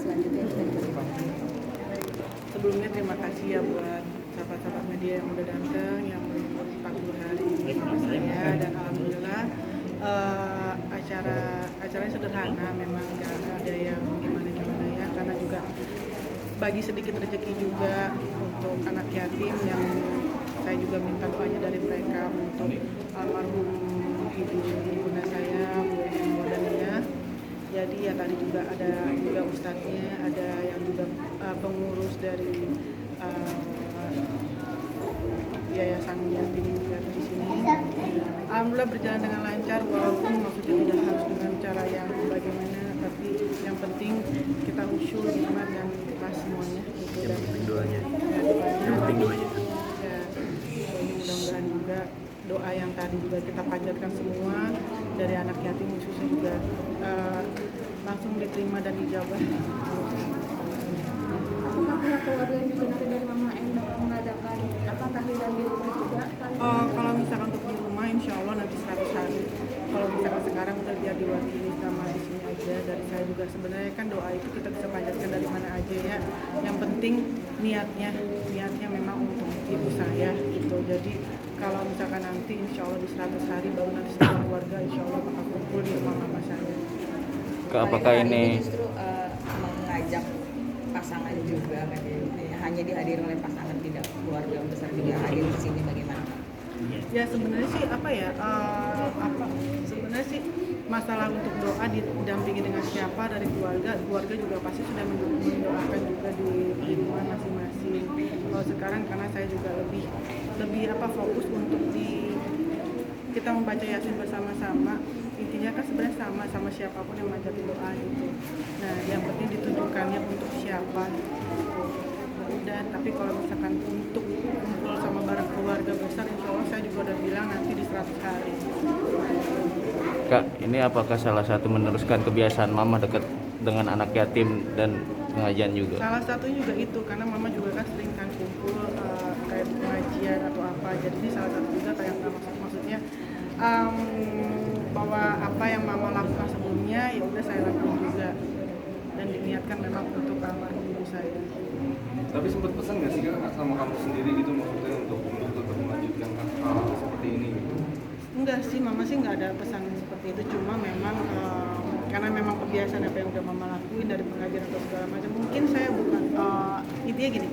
selanjutnya yang bisa diberikan? Sebelumnya terima kasih ya buat sahabat-sahabat media yang udah datang, yang meliput 40 hari bersama saya, dan alhamdulillah acaranya sederhana, memang nggak ada yang gimana-gimana ya, karena juga bagi sedikit rezeki juga untuk anak yatim yang saya juga minta doanya dari mereka untuk almarhum ibunda saya, Bu Eni Dania. Jadi ya tadi juga ada juga ustadznya, ada yang juga pengurus dari yayasan yatim di sini. Alhamdulillah berjalan dengan lancar, walaupun maksudnya tidak harus dengan cara yang bagaimana, tapi yang penting kita usul hikmat dan ikhlas semuanya gitu. Yang penting doanya. Ya, doanya. Yang penting doanya. Ya, mudah-mudahan juga doa yang tadi juga kita panjatkan semua dari anak yatim khususnya juga langsung diterima dan dijabah. Apakah pihak keluarga juga nanti dari Mama M bakal mengadakan tahlilan di rumah juga? Kalau misalkan untuk di rumah, insya Allah nanti 100 hari. Kalau misalkan sekarang udah biar diwakili sama di sini aja. Dari saya juga sebenarnya kan doa itu kita bisa panjatkan dari mana aja ya. Yang penting niatnya memang untuk ibu saya gitu. Jadi kalau misalkan nanti insya Allah di 100 hari baru nanti semua keluarga insya Allah bakal kumpul di rumah mama saya. Apakah ini justru mengajak pasangan juga kan ya? Hanya dihadiri oleh pasangan, tidak keluarga besar juga hadir di sini, bagaimana? Ya sebenarnya sih sebenarnya sih masalah untuk doa didampingi dengan siapa dari keluarga juga pasti sudah mendoakan juga di rumah masing-masing. Kalau sekarang karena saya juga lebih fokus untuk kita membaca Yasin bersama-sama, intinya kan sebenarnya sama siapapun yang mengajarin doa gitu. Nah yang penting ditunjukkannya untuk siapa gitu. Udah, tapi kalau misalkan untuk kumpul sama bareng keluarga besar, insya Allah saya juga udah bilang nanti di 100 hari. Kak, ini apakah salah satu meneruskan kebiasaan Mama dekat dengan anak yatim dan pengajian juga? Salah satunya juga itu, karena mama juga kan sering kan kumpul kayak pengajian atau apa, jadi ini salah satu juga kayak maksudnya bahwa apa yang mama lakukan sebelumnya ya udah saya lakukan juga, dan diniatkan memang untuk almarhum ibu saya. Tapi sempat pesan nggak sih Kak sama kamu sendiri gitu, maksudnya untuk tetap melanjutkan hal seperti ini gitu? Enggak sih, mama sih nggak ada pesan seperti itu, cuma memang karena memang kebiasaan apa yang udah mama lakuin dari pengajian atau segala macam, mungkin saya bukan intinya gini,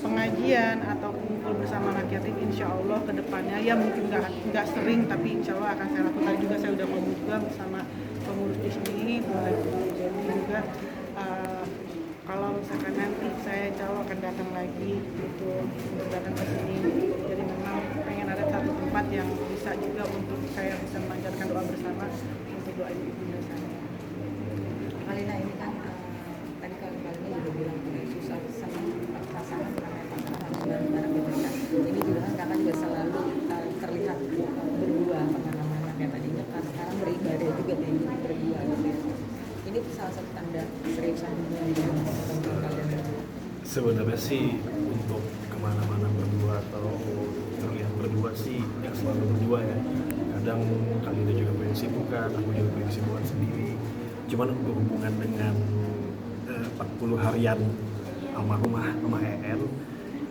pengajian atau kumpul bersama anak yatim insya Allah ke depannya ya mungkin nggak sering, tapi insya Allah akan saya lakukan. Tadi juga saya udah ngomong juga bersama pengurus di sini, mulai jadi juga kalau misalkan nanti saya insya Allah akan datang lagi gitu, untuk datang ke sini. Jadi memang pengen ada satu tempat yang bisa juga untuk saya bisa memanjatkan doa bersama untuk doa ibunda saya. Kalina ini kan tadi Kalina juga bilang susah sama pasangan karena pasangan harus bareng-bareng gitu kan. Ini juga kan kakak juga selalu terlihat berdua kemana-mana kayak tadinya kan, sekarang beribadah juga kayak gitu berdua gitu ya. Ini salah satu tanda seriusan hubungan untuk kalian berdua. Sebenarnya sih untuk kemana-mana berdua atau terlihat berdua sih yang selalu berdua ya. Kadang Kalina juga punya kesibukan, aku juga punya kesibukan sendiri. Cuman untuk hubungan dengan 40 harian almarhumah Mama EN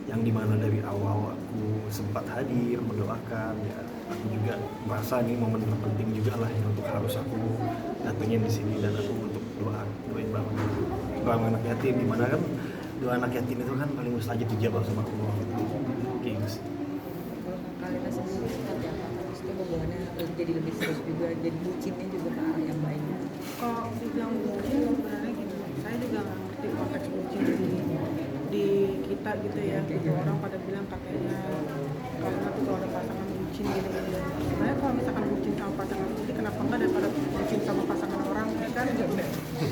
yang dimana dari awal aku sempat hadir mendoakan ya, aku juga merasa ini momen terpenting juga lah yang untuk harus aku datengin di sini, dan aku untuk doain banget anak yatim, dimana kan doa anak yatim itu kan paling mustajab dijabah sama Allah gitu sih. Kalau Kalina sendiri seperti apa? Terus itu hubungannya jadi lebih serius juga, jadi bucinnya juga ke arah yang baik. Kalau dibilang bucin sebenarnya gini, saya juga nggak ngerti konteks bucin di kita gitu ya. Gitu, orang pada bilang katanya karena tuh kalau ada pasangan bucin gitu. Sebenarnya kalau misalkan bucin sama pasangan sendiri, kenapa enggak daripada bucin sama pasangan orang kan gitu.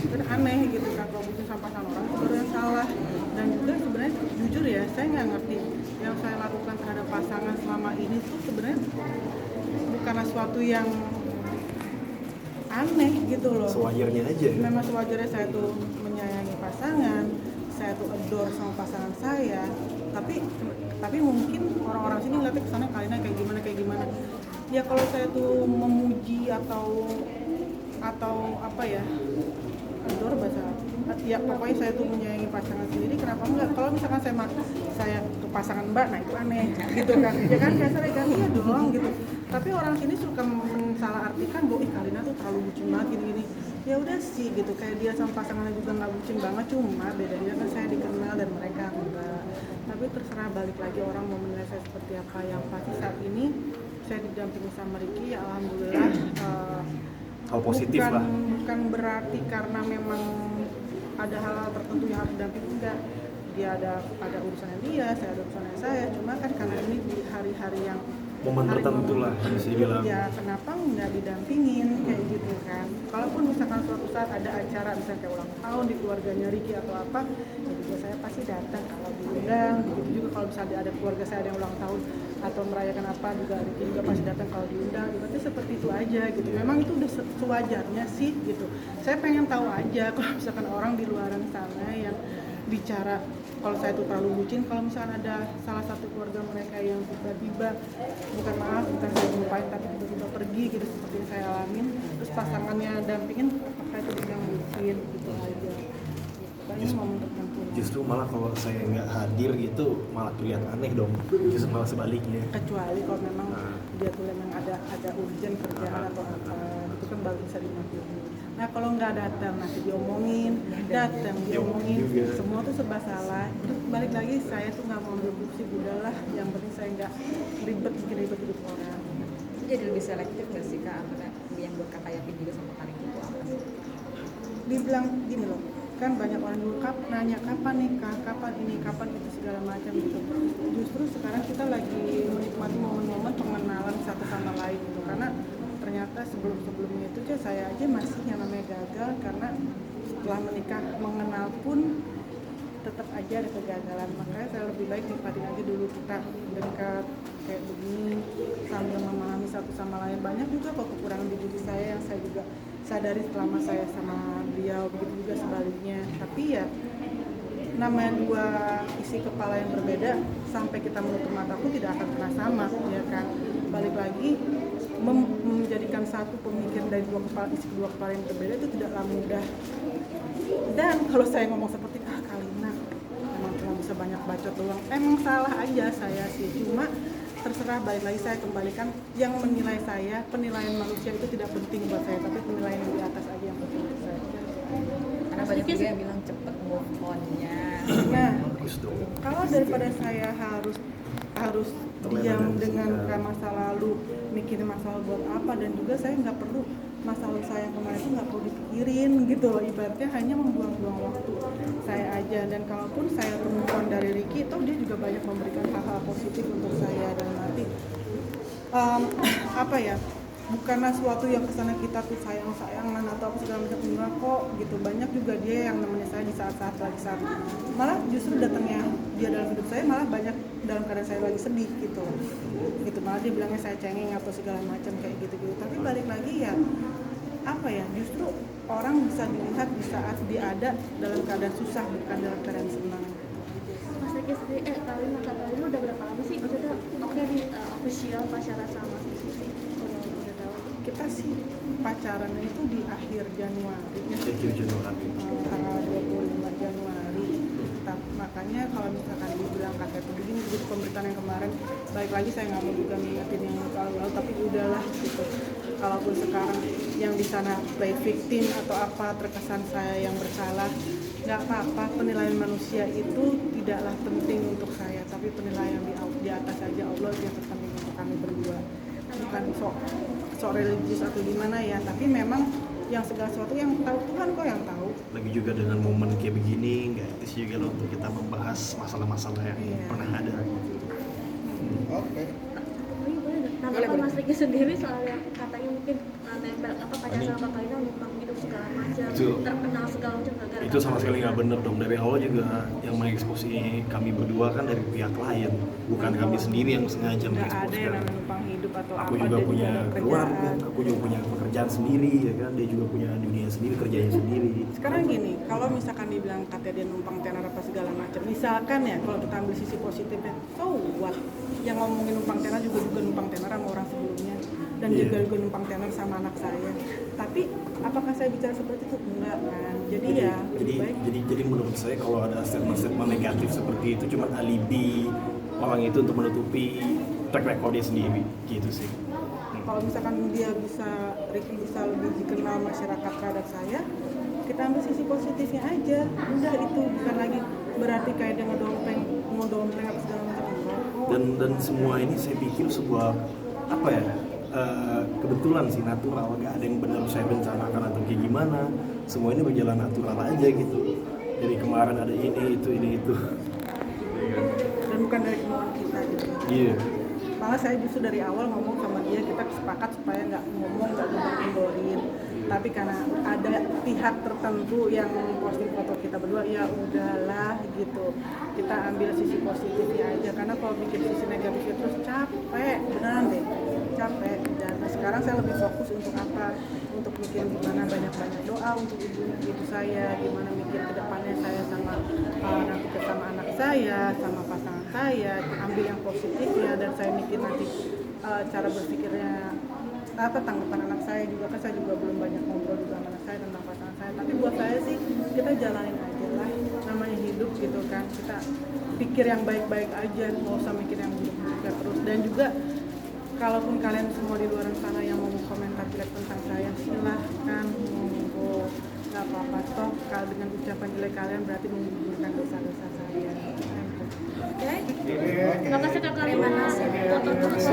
Kan aneh gitu kan, kalau bucin sama pasangan orang itu baru yang salah. Dan juga sebenarnya jujur ya, saya nggak ngerti yang saya lakukan terhadap pasangan selama ini tuh sebenarnya bukanlah suatu yang aneh gitu loh. Sewajarnya aja. Memang sewajarnya saya tuh menyayangi pasangan, saya tuh adore sama pasangan saya. Tapi mungkin orang-orang sini ngeliatnya kesana Kalina kayak gimana. Ya kalau saya tuh memuji atau apa ya, adore bahasa ya pokoknya saya tuh menyayangi pasangan sendiri, kenapa enggak? Kalau misalkan saya ke pasangan Mbak, nah itu aneh gitu kan. Ya kan biasanya kan iya dong gitu. Tapi orang sini suka mensalahartikan bahwa Kalina tuh terlalu bucin banget gini-gini. Ya udah sih gitu, kayak dia sama pasangannya juga nggak bucin banget, cuma bedanya kan saya dikenal dan mereka enggak. Tapi terserah, balik lagi orang mau menilai saya seperti apa. Yang pasti saat ini saya didampingi sama Ricky, ya alhamdulillah. Hal positif bukan, lah. bukan berarti karena memang ada hal-hal tertentu yang harus didampingi, enggak. Dia ada urusannya dia, saya ada urusannya saya. Cuma kan karena ini di hari-hari yang Momen tertentu lah bisa dibilang. ya kenapa nggak didampingin kayak gitu kan. Kalaupun misalkan suatu saat ada acara misalnya kayak ulang tahun di keluarganya Ricky atau apa, ya juga saya pasti datang kalau diundang. Begitu juga kalau misalnya ada keluarga saya ada yang ulang tahun atau merayakan apa, juga Ricky juga pasti datang kalau diundang. Berarti seperti itu aja gitu. Memang itu udah sewajarnya sih gitu. Saya pengen tahu aja kalau misalkan orang di luaran sana yang bicara kalau saya itu terlalu bucin, kalau misalkan ada salah satu keluarga mereka yang tiba-tiba bukan saya lupain tapi tiba-tiba pergi gitu seperti yang saya alamin, terus pasangannya dampingin, apakah itu dibilang bucin gitu aja. Banyak momen tertentu. Justru malah kalau saya nggak hadir gitu malah terlihat aneh dong. Justru malah sebaliknya. Kecuali kalau memang dia tuh memang ada urgent kerjaan atau apa, itu kan baru bisa dimaklumi. Nah kalau nggak datang nanti diomongin, datang diomongin, semua tuh serba salah. Terus balik lagi saya tuh nggak mau ambil kursi, udahlah. Yang penting saya nggak bikin ribet hidup orang. Itu jadi lebih selektif nggak sih Kak, antara yang buat Kakak yakin juga sama Kak Ricky itu apa sih? Dibilang gini loh, kan banyak orang dulu nanya kapan nikah, kapan ini, kapan itu segala macam gitu. Justru sekarang kita lagi menikmati momen-momen pengenalan satu sama lain gitu, karena ternyata sebelumnya itu saya aja masih yang namanya gagal, karena setelah menikah mengenal pun tetap aja ada kegagalan. Makanya saya lebih baik nikmatin aja dulu kita dekat kayak begini sambil memahami satu sama lain. Banyak juga kok kekurangan di diri saya yang saya juga sadari selama saya sama beliau, begitu juga sebaliknya. Tapi ya namanya dua isi kepala yang berbeda, sampai kita menutup mata pun tidak akan pernah sama, ya kan. Balik lagi menjadikan satu pemikiran dari isi dua kepala yang berbeda itu tidaklah mudah. Dan kalau saya ngomong seperti Kalina emang cuma bisa banyak bacot doang, emang salah aja saya sih. Cuma terserah, balik lagi saya kembalikan yang menilai saya, penilaian manusia itu tidak penting buat saya, tapi penilaian yang di atas aja yang penting buat saya. Karena banyak juga yang bilang cepet move on-nya. Nah, Bagus dong. kalau daripada saya harus diam dengan masa lalu, mikirin masa lalu buat apa, dan juga saya nggak perlu masa lalu saya yang kemarin itu nggak perlu dipikirin gitu loh, ibaratnya hanya membuang-buang waktu saya aja. Dan kalaupun saya temukan dari Ricky, toh dia juga banyak memberikan hal-hal positif untuk saya, dan nanti apa ya, bukanlah suatu yang kesana kita tuh sayang-sayangan atau apa segala macam, enggak kok gitu. Banyak juga dia yang nemenin saya di saat-saat lagi malah justru datangnya dia dalam hidup saya malah banyak dalam keadaan saya lagi sedih gitu, malah dia bilangnya saya cengeng atau segala macam kayak gitu. Tapi balik lagi ya apa ya, justru orang bisa dilihat di saat dia ada dalam keadaan susah, bukan dalam keadaan senang. Mas Ricky sendiri, Kalina udah berapa lama sih? Maksudnya oke nih official pacaran sama Sisi? Udah tahu. Kita sih pacarannya itu di akhir Januari, Akhir Januari. tanggal 25 Januari. Makanya kalau misalkan dibilang kakek itu begini, begitu pemberitaan yang kemarin, baik lagi saya nggak mau juga ngingetin yang lalu-lalu, tapi udahlah gitu. Kalaupun sekarang yang di sana play victim atau apa, terkesan saya yang bersalah, nggak apa-apa. Penilaian manusia itu tidaklah penting untuk saya, tapi penilaian di atas saja Allah yang terpenting untuk kami berdua. Bukan sok religius atau gimana ya, tapi memang yang segala sesuatu yang tahu Tuhan kok yang tahu. Lagi juga dengan momen kayak begini nggak etis juga loh untuk kita membahas masalah-masalah yang pernah ada. Tanggapan Mas Ricky sendiri soal yang katanya mungkin nempel pacaran sama Kalina, numpang hidup segala macam, terkenal segala macam gara-gara Itu sama sekali nggak bener dong. Dari awal juga yang mengekspos kami berdua kan dari pihak klien, bukan kami sendiri yang sengaja Nggak ada mengekspos. yang namanya numpang hidup atau Aku apa. juga dia punya ada keluarga, kerjaan. aku juga punya pekerjaan sendiri ya kan, dia juga punya dunia sendiri, kerjanya sendiri. Sekarang gini, kalau misalkan dibilang katanya dia numpang tenar apa segala macam, misalkan ya kalau kita ambil sisi positifnya, so what? Yang ngomongin numpang tenar juga numpang tenar sama orang sebelumnya. dan juga numpang tenar sama anak saya. Tapi apakah saya bicara seperti itu? Enggak kan. Jadi ya lebih baik. Jadi menurut saya kalau ada statement-statement negatif seperti itu cuma alibi orang itu untuk menutupi track record dia sendiri gitu sih. Kalau misalkan dia Ricky bisa lebih dikenal masyarakat terhadap saya, kita ambil sisi positifnya aja. Udah, itu bukan lagi berarti kayak dia ngedompleng apa segala macam. Dan semua ini saya pikir sebuah apa ya, kebetulan sih, natural, gak ada yang benar saya rencanakan atau kayak gimana. Semua ini berjalan natural aja gitu. Jadi kemarin ada ini itu. Dan bukan dari kemauan kita gitu. Iya. Malah saya justru dari awal ngomong sama dia, kita sepakat supaya nggak gembar-gemborin. Tapi karena ada pihak tertentu yang posting foto kita berdua, ya udahlah gitu. Kita ambil sisi positifnya aja, karena kalau bikin sisi negatifnya terus capek, beneran deh, capek. Dan sekarang saya lebih fokus untuk apa? Untuk mikir gimana banyak-banyak doa untuk ibu saya, gimana mikir ke depannya saya sama nanti sama anak saya, sama pasangan saya, ambil yang positifnya. Dan saya mikir nanti cara berpikirnya tanggapan anak saya juga, kan saya juga belum banyak ngobrol juga sama anak saya tentang pasangan saya. Tapi buat saya sih kita jalanin aja lah, namanya hidup gitu kan, kita pikir yang baik-baik aja, nggak usah mikir yang buruk-buruk terus. Dan juga kalaupun kalian semua di luar sana yang mau komentar jelek tentang saya, silahkan, monggo, nggak apa-apa. Toh kalau dengan ucapan jelek kalian berarti menggugurkan dosa-dosa saya. Oke. Terima kasih Kak Karimana. Foto terus.